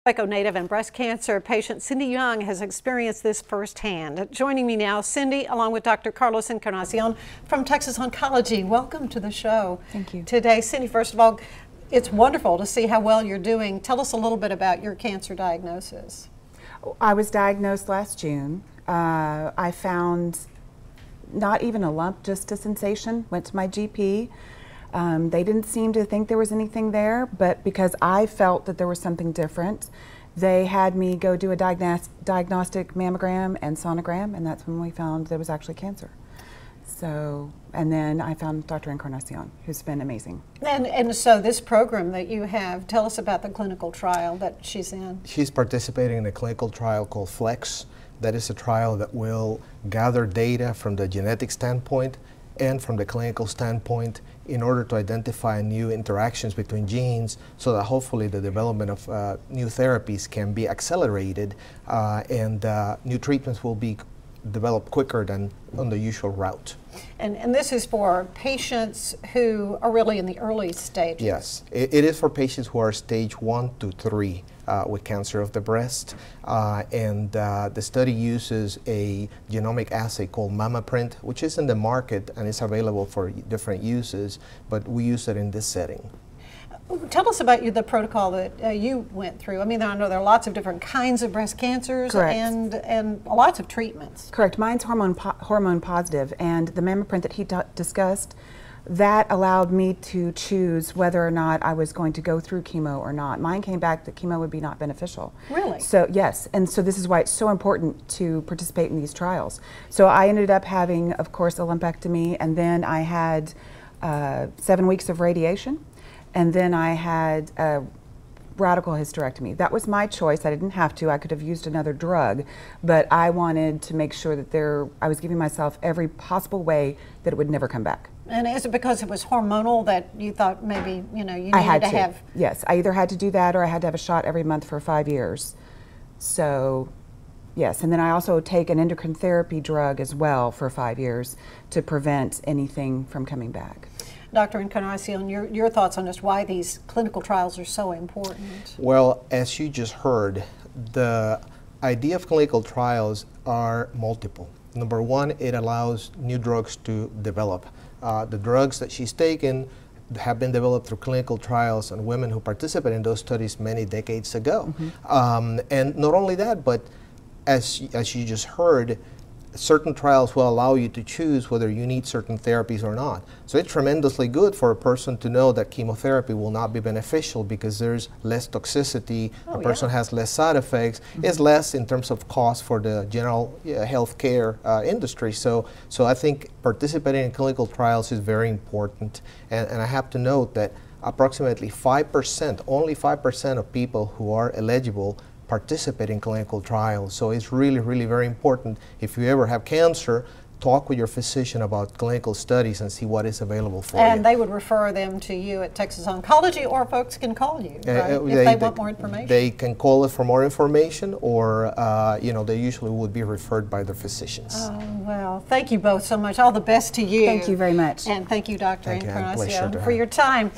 Native and breast cancer patient Cindy Young has experienced this firsthand. Joining me now, Cindy, along with Dr. Carlos Encarnacion from Texas Oncology. Welcome to the show. Thank you. Today, Cindy, first of all, it's wonderful to see how well you're doing. Tell us a little bit about your cancer diagnosis. I was diagnosed last June. I found not even a lump, just a sensation. Went to my GP. They didn't seem to think there was anything there, but because I felt that there was something different, they had me go do a diagnostic mammogram and sonogram, and that's when we found there was actually cancer. So, and then I found Dr. Encarnacion, who's been amazing. And so this program that you have, tell us about the clinical trial that she's in. She's participating in a clinical trial called FLEX. That is a trial that will gather data from the genetic standpoint and from the clinical standpoint in order to identify new interactions between genes so that hopefully the development of new therapies can be accelerated and new treatments will be developed quicker than on the usual route. And this is for patients who are really in the early stages? Yes, it is for patients who are stage 1 to 3 with cancer of the breast. The study uses a genomic assay called MammaPrint, which is in the market and is available for different uses, but we use it in this setting. Tell us about the protocol that you went through. I mean, I know there are lots of different kinds of breast cancers. Correct. and lots of treatments. Correct. Mine's hormone positive, and the MammaPrint that he discussed, that allowed me to choose whether or not I was going to go through chemo or not. Mine came back that chemo would be not beneficial. Really? So yes, and so this is why it's so important to participate in these trials. So I ended up having, of course, a lumpectomy, and then I had 7 weeks of radiation. And then I had a radical hysterectomy. That was my choice. I didn't have to. I could have used another drug, but I wanted to make sure that I was giving myself every possible way that it would never come back. And is it because it was hormonal that you thought maybe, you needed to have? Yes, I either had to do that or I had to have a shot every month for 5 years. So, yes, and then I also take an endocrine therapy drug as well for 5 years to prevent anything from coming back. Dr. Encarnacion, your thoughts on just why these clinical trials are so important? Well, as you just heard, the idea of clinical trials are multiple. Number one, it allows new drugs to develop. The drugs that she's taken have been developed through clinical trials on women who participate in those studies many decades ago. Mm-hmm. And not only that, but as you just heard, certain trials will allow you to choose whether you need certain therapies or not. So it's tremendously good for a person to know that chemotherapy will not be beneficial because there's less toxicity, the person has less side effects, it's less in terms of cost for the general healthcare industry. So I think participating in clinical trials is very important. And I have to note that approximately 5%, only 5% of people who are eligible participate in clinical trials. So it's really, really very important. If you ever have cancer, talk with your physician about clinical studies and see what is available for you. And they would refer them to you at Texas Oncology, or folks can call you, right? If they want more information. They can call us for more information, or they usually would be referred by their physicians. Oh, well, thank you both so much. All the best to you. Thank you very much. And thank you, Dr. Encarnacion, for your time.